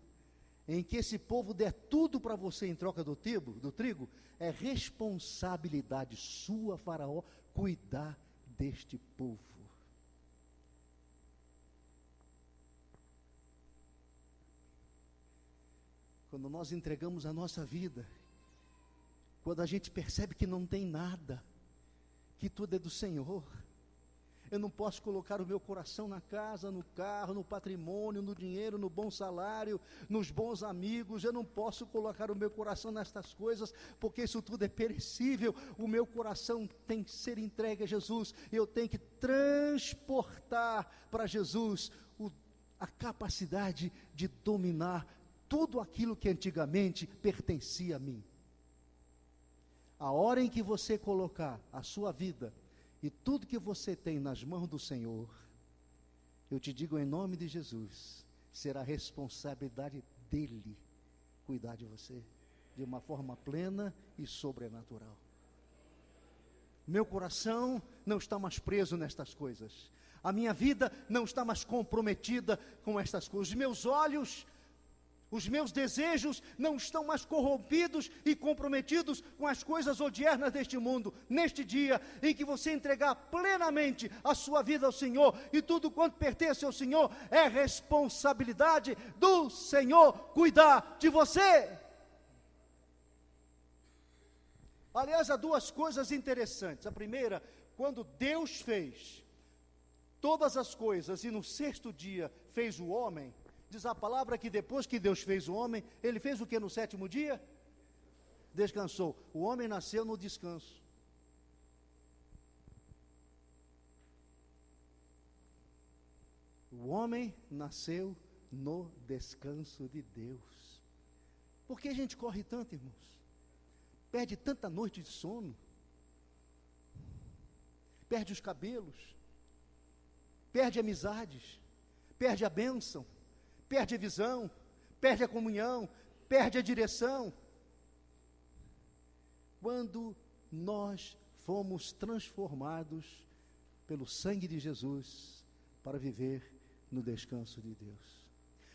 S1: em que esse povo der tudo para você em troca do trigo, é responsabilidade sua, Faraó, cuidar deste povo. Quando nós entregamos a nossa vida, quando a gente percebe que não tem nada, que tudo é do Senhor, eu não posso colocar o meu coração na casa, no carro, no patrimônio, no dinheiro, no bom salário, nos bons amigos, eu não posso colocar o meu coração nestas coisas, porque isso tudo é perecível. O meu coração tem que ser entregue a Jesus, eu tenho que transportar para Jesus a capacidade de dominar tudo aquilo que antigamente pertencia a mim. A hora em que você colocar a sua vida e tudo que você tem nas mãos do Senhor, eu te digo em nome de Jesus, será responsabilidade dEle cuidar de você de uma forma plena e sobrenatural. Meu coração não está mais preso nestas coisas. A minha vida não está mais comprometida com estas coisas. Os meus olhos, os meus desejos não estão mais corrompidos e comprometidos com as coisas odiernas deste mundo. Neste dia em que você entregar plenamente a sua vida ao Senhor e tudo quanto pertence ao Senhor, é responsabilidade do Senhor cuidar de você. Aliás, há duas coisas interessantes. A primeira, quando Deus fez todas as coisas e no sexto dia fez o homem, diz a palavra que depois que Deus fez o homem, ele fez o que no sétimo dia? Descansou. O homem nasceu no descanso. O homem nasceu no descanso de Deus. Por que a gente corre tanto, irmãos? Perde tanta noite de sono, perde os cabelos, perde amizades, perde a bênção, perde a visão, perde a comunhão, perde a direção. Quando nós fomos transformados pelo sangue de Jesus para viver no descanso de Deus.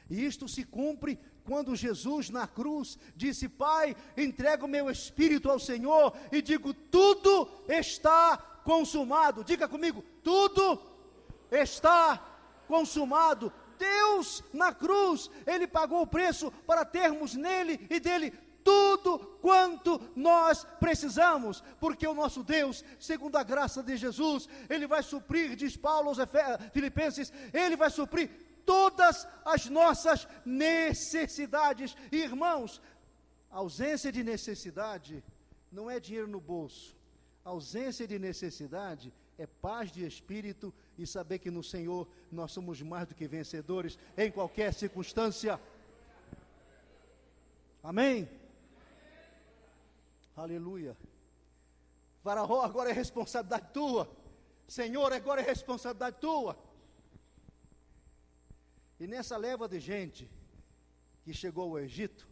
S1: E isto se cumpre quando Jesus na cruz disse: Pai, entrego o meu espírito ao Senhor e digo, tudo está consumado. Diga comigo, tudo está consumado. Deus na cruz, Ele pagou o preço para termos nele e dele tudo quanto nós precisamos, porque o nosso Deus, segundo a graça de Jesus, Ele vai suprir, diz Paulo aos Filipenses, Ele vai suprir todas as nossas necessidades. E, irmãos, ausência de necessidade não é dinheiro no bolso. Ausência de necessidade é paz de espírito e saber que no Senhor nós somos mais do que vencedores em qualquer circunstância. Amém? Aleluia. Faraó, agora é responsabilidade tua. Senhor, agora é responsabilidade tua. E nessa leva de gente que chegou ao Egito,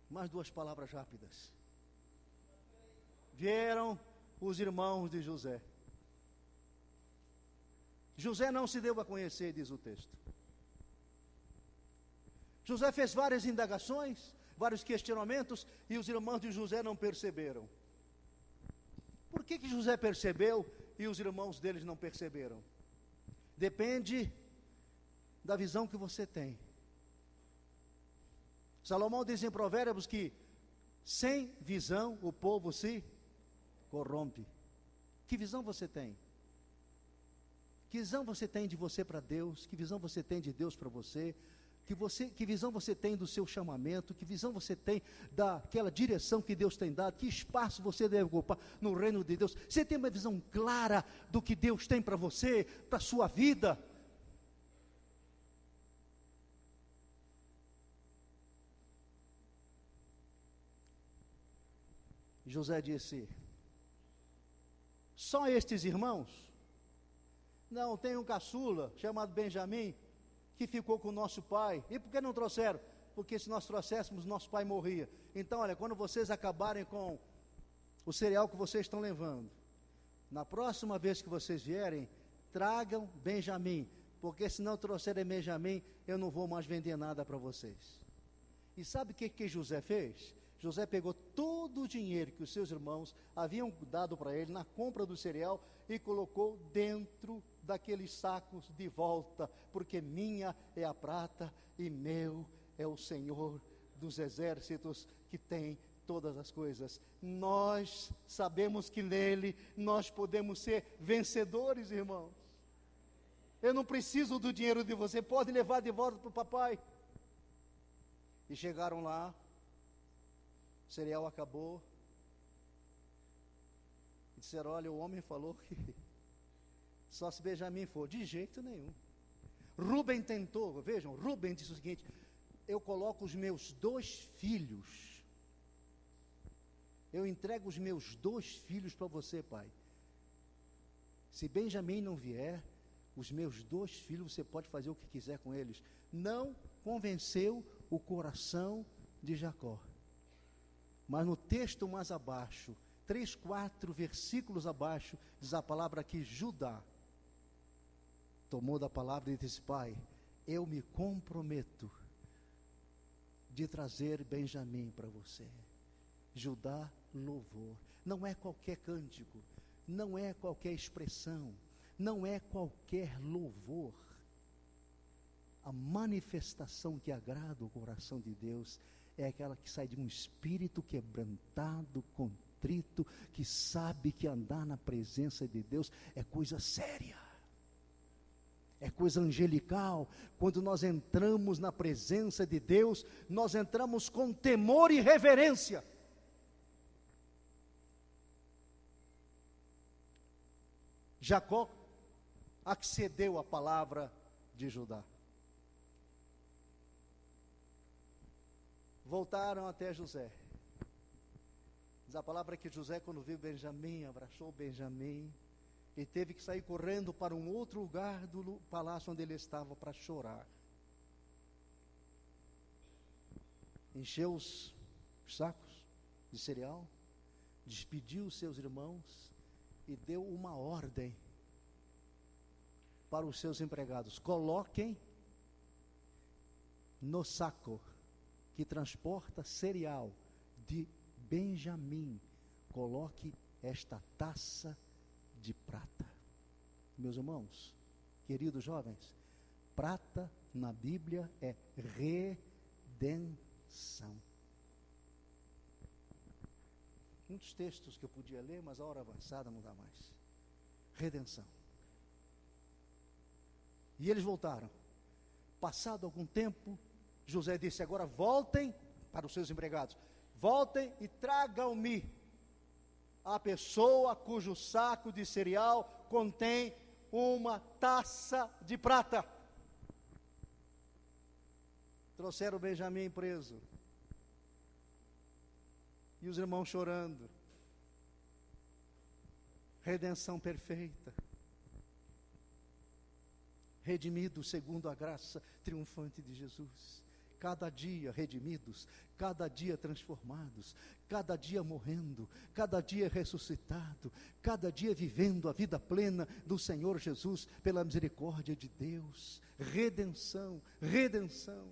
S1: mais duas palavras rápidas. Vieram os irmãos de José. José não se deu a conhecer, diz o texto. José fez várias indagações, vários questionamentos, e os irmãos de José não perceberam. Por que José percebeu e os irmãos deles não perceberam? Depende da visão que você tem. Salomão diz em Provérbios que sem visão o povo se corrompe. Que visão você tem? Que visão você tem de você para Deus? Que visão você tem de Deus para você? Que visão você tem do seu chamamento? Que visão você tem daquela direção que Deus tem dado? Que espaço você deve ocupar no reino de Deus? Você tem uma visão clara do que Deus tem para você, para a sua vida? José disse: só estes irmãos? Não, tem um caçula chamado Benjamim, que ficou com o nosso pai. E por que não trouxeram? Porque se nós trouxéssemos, nosso pai morria. Então, olha, quando vocês acabarem com o cereal que vocês estão levando, na próxima vez que vocês vierem, tragam Benjamim, porque se não trouxerem Benjamim, eu não vou mais vender nada para vocês. E sabe o que José fez? José pegou todo o dinheiro que os seus irmãos haviam dado para ele na compra do cereal e colocou dentro daqueles sacos de volta, porque minha é a prata e meu é o Senhor dos exércitos que tem todas as coisas. Nós sabemos que nele nós podemos ser vencedores, irmãos. Eu não preciso do dinheiro de você, pode levar de volta para o papai. E chegaram lá, o cereal acabou. E disseram: olha, o homem falou que só se Benjamim for. De jeito nenhum. Rúben tentou, vejam, Rúben disse o seguinte: eu coloco os meus 2 filhos, eu entrego os meus 2 filhos para você, pai. Se Benjamim não vier, os meus 2 filhos, você pode fazer o que quiser com eles. Não convenceu o coração de Jacó. Mas no texto mais abaixo, 3, 4 versículos abaixo, diz a palavra que Judá tomou da palavra e disse: Pai, eu me comprometo de trazer Benjamim para você. Judá louvor. Não é qualquer cântico, não é qualquer expressão, não é qualquer louvor. A manifestação que agrada o coração de Deus é aquela que sai de um espírito quebrantado, contrito, que sabe que andar na presença de Deus é coisa séria, é coisa angelical. Quando nós entramos na presença de Deus, nós entramos com temor e reverência. Jacó accedeu à palavra de Judá. Voltaram até José. Diz a palavra que José, quando viu Benjamim, abraçou Benjamim e teve que sair correndo para um outro lugar do palácio onde ele estava para chorar. Encheu os sacos de cereal, despediu os seus irmãos e deu uma ordem para os seus empregados: coloquem no saco que transporta cereal de Benjamim, coloque esta taça de prata. Meus irmãos, queridos jovens, prata na Bíblia é redenção. Muitos textos que eu podia ler, mas a hora avançada não dá mais. Redenção. E eles voltaram. Passado algum tempo, José disse: agora voltem para os seus empregados, voltem e tragam-me a pessoa cujo saco de cereal contém uma taça de prata. Trouxeram Benjamim preso, e os irmãos chorando. Redenção perfeita, redimidos segundo a graça triunfante de Jesus. Cada dia redimidos, cada dia transformados, cada dia morrendo, cada dia ressuscitado, cada dia vivendo a vida plena do Senhor Jesus, pela misericórdia de Deus. Redenção, redenção.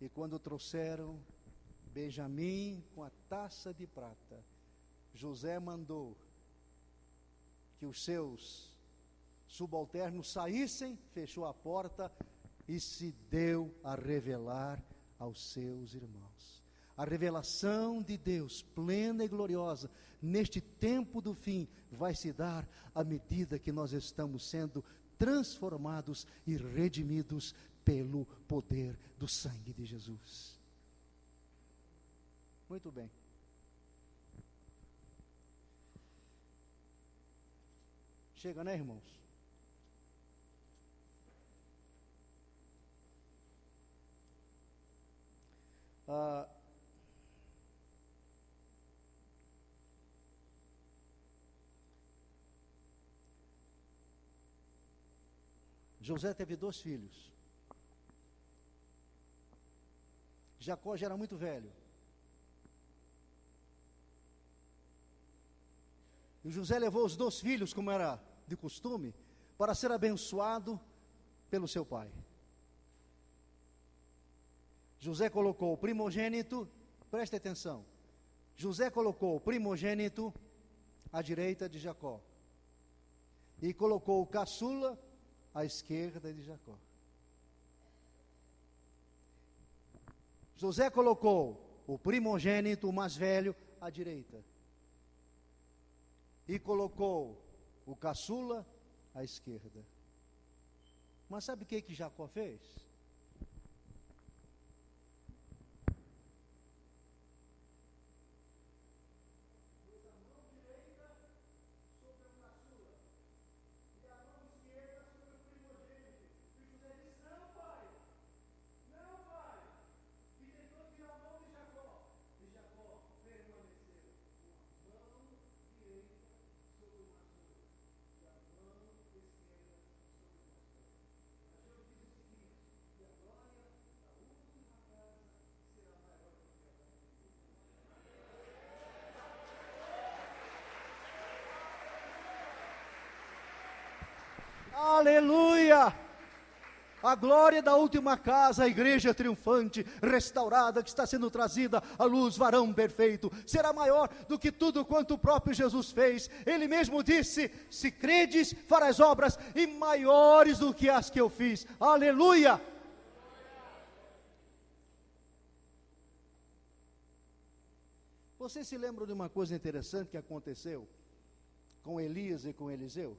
S1: E quando trouxeram Benjamim com a taça de prata, José mandou que os seus subalternos saíssem, fechou a porta e se deu a revelar aos seus irmãos. A revelação de Deus, plena e gloriosa, neste tempo do fim, vai se dar à medida que nós estamos sendo transformados e redimidos pelo poder do sangue de Jesus. Muito bem. Chega, né, irmãos? José teve 2 filhos. Jacó já era muito velho. E José levou os 2 filhos, como era de costume, para ser abençoado pelo seu pai. José colocou o primogênito, preste atenção, José colocou o primogênito à direita de Jacó, e colocou o caçula à esquerda de Jacó. José colocou o primogênito, o mais velho, à direita, e colocou o caçula à esquerda. Mas sabe o que Jacó fez? Aleluia! A glória da última casa, a igreja triunfante, restaurada, que está sendo trazida à luz, varão perfeito, será maior do que tudo quanto o próprio Jesus fez. Ele mesmo disse: se credes, farás obras, e maiores do que as que eu fiz. Aleluia! Você se lembra de uma coisa interessante que aconteceu com Elias e com Eliseu?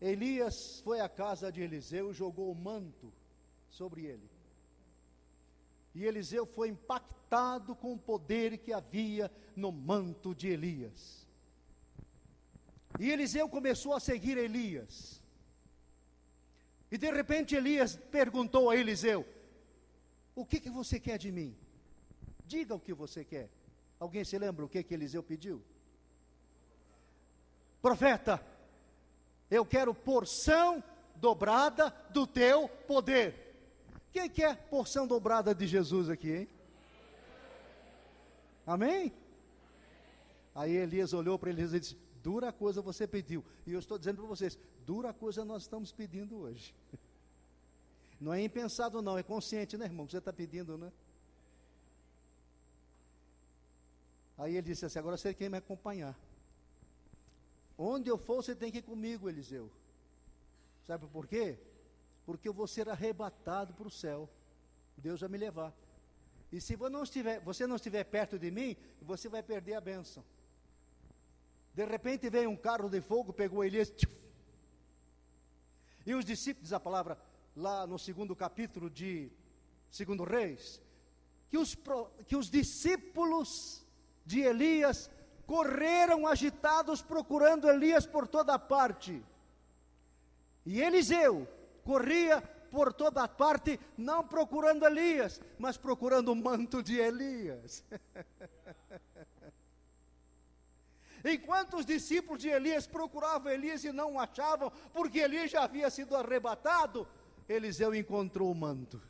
S1: Elias foi à casa de Eliseu e jogou o manto sobre ele. E Eliseu foi impactado com o poder que havia no manto de Elias. E Eliseu começou a seguir Elias. E de repente Elias perguntou a Eliseu: o que você quer de mim? Diga o que você quer. Alguém se lembra o que Eliseu pediu? Profeta, eu quero porção dobrada do teu poder. Quem quer porção dobrada de Jesus aqui, hein? Amém? Aí Elias olhou para Elias e disse: dura coisa você pediu. E eu estou dizendo para vocês, dura coisa nós estamos pedindo hoje. Não é impensado não, é consciente, né, irmão, que você está pedindo, né? Aí ele disse assim: agora você quer me acompanhar. Onde eu for, você tem que ir comigo, Eliseu. Sabe por quê? Porque eu vou ser arrebatado para o céu. Deus vai me levar. E se você não estiver perto de mim, você vai perder a bênção. De repente veio um carro de fogo, pegou Elias. E os discípulos, diz a palavra, lá no 2º capítulo de 2 Reis, que os discípulos de Elias correram agitados procurando Elias por toda parte. E Eliseu corria por toda parte, não procurando Elias, mas procurando o manto de Elias. Enquanto os discípulos de Elias procuravam Elias e não o achavam, porque Elias já havia sido arrebatado, Eliseu encontrou o manto.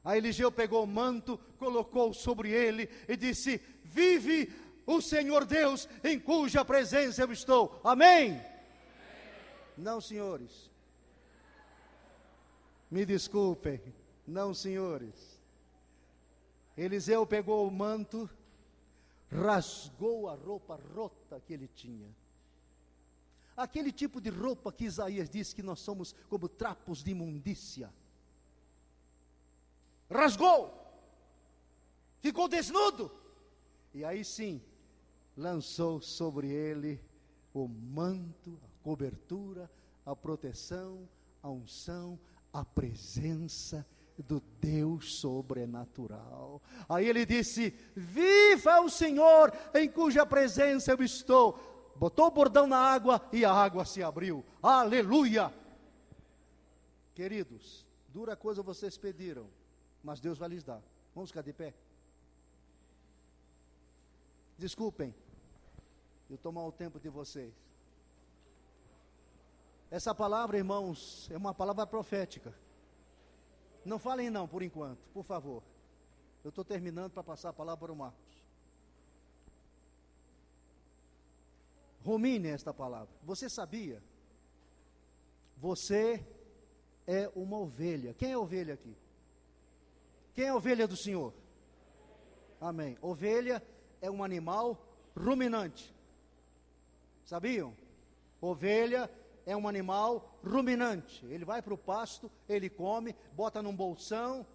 S1: Aí Eliseu pegou o manto, colocou sobre ele e disse: vive o Senhor Deus, em cuja presença eu estou. Amém? Amém. Não, senhores. Me desculpem. Não, senhores. Eliseu pegou o manto, rasgou a roupa rota que ele tinha. Aquele tipo de roupa que Isaías disse que nós somos como trapos de imundícia. Rasgou. Ficou desnudo. E aí sim, lançou sobre ele o manto, a cobertura, a proteção, a unção, a presença do Deus sobrenatural. Aí ele disse: viva o Senhor, em cuja presença eu estou. Botou o bordão na água e a água se abriu. Aleluia! Queridos, dura coisa vocês pediram, mas Deus vai lhes dar. Vamos ficar de pé? Desculpem eu tomar o tempo de vocês. Essa palavra, irmãos, é uma palavra profética. Não falem não, por enquanto, por favor. Eu estou terminando para passar a palavra para o Marcos. Rumine esta palavra. Você sabia? Você é uma ovelha. Quem é ovelha aqui? Quem é ovelha do Senhor? Amém. Ovelha é um animal ruminante. Sabiam? Ovelha é um animal ruminante. Ele vai para o pasto, ele come, bota num bolsão,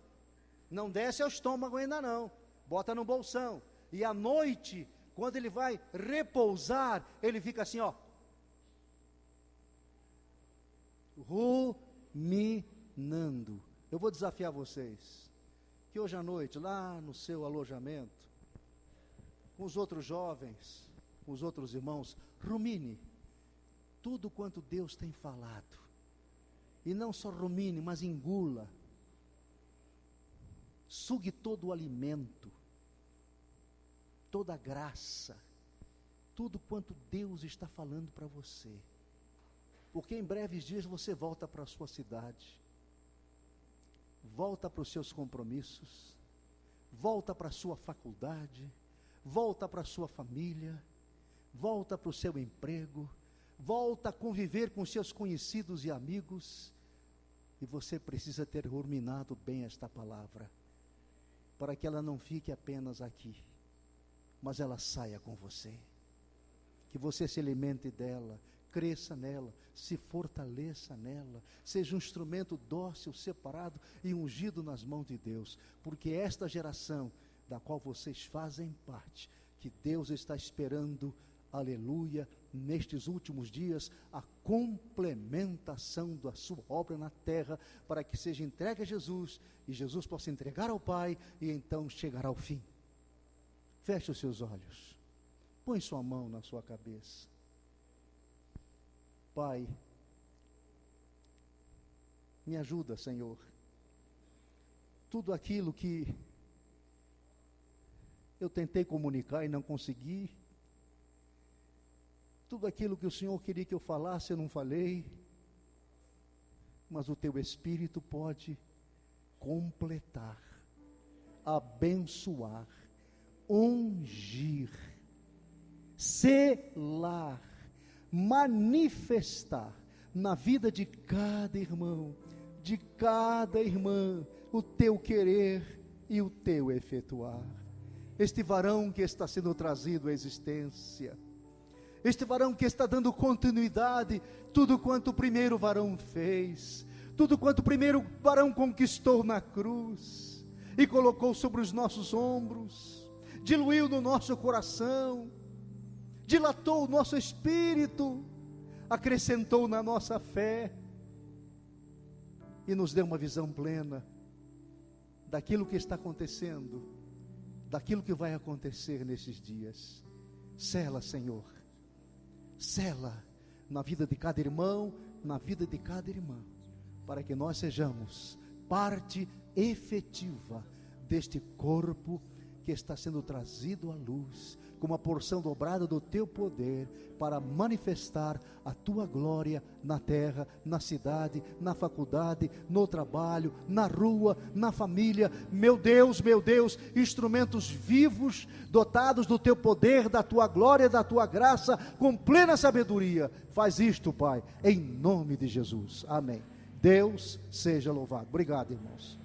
S1: não desce ao estômago ainda não, bota no bolsão. E à noite, quando ele vai repousar, ele fica assim, ó, ruminando. Eu vou desafiar vocês, que hoje à noite, lá no seu alojamento, com os outros jovens, com os outros irmãos, rumine tudo quanto Deus tem falado. E não só rumine, mas engula. Sugue todo o alimento, toda a graça, tudo quanto Deus está falando para você. Porque em breves dias você volta para a sua cidade, volta para os seus compromissos, volta para a sua faculdade, volta para a sua família, volta para o seu emprego, volta a conviver com seus conhecidos e amigos, e você precisa ter ruminado bem esta palavra, para que ela não fique apenas aqui, mas ela saia com você, que você se alimente dela, cresça nela, se fortaleça nela, seja um instrumento dócil, separado e ungido nas mãos de Deus, porque esta geração da qual vocês fazem parte, que Deus está esperando, aleluia, nestes últimos dias, a complementação da sua obra na terra, para que seja entregue a Jesus, e Jesus possa entregar ao Pai, e então chegará ao fim. Feche os seus olhos, põe sua mão na sua cabeça. Pai, me ajuda, Senhor, tudo aquilo que eu tentei comunicar e não consegui, tudo aquilo que o Senhor queria que eu falasse, eu não falei, mas o Teu Espírito pode completar, abençoar, ungir, selar, manifestar na vida de cada irmão, de cada irmã, o Teu querer e o Teu efetuar. Este varão que está sendo trazido à existência, este varão que está dando continuidade, tudo quanto o primeiro varão fez, tudo quanto o primeiro varão conquistou na cruz, e colocou sobre os nossos ombros, diluiu no nosso coração, dilatou o nosso espírito, acrescentou na nossa fé, e nos deu uma visão plena, daquilo que está acontecendo, daquilo que vai acontecer nesses dias. Sela, Senhor, sela na vida de cada irmão, na vida de cada irmã, para que nós sejamos parte efetiva deste corpo que está sendo trazido à luz, com uma porção dobrada do Teu poder, para manifestar a Tua glória na terra, na cidade, na faculdade, no trabalho, na rua, na família. Meu Deus, instrumentos vivos, dotados do Teu poder, da Tua glória, da Tua graça, com plena sabedoria. Faz isto, Pai, em nome de Jesus, amém. Deus seja louvado. Obrigado, irmãos.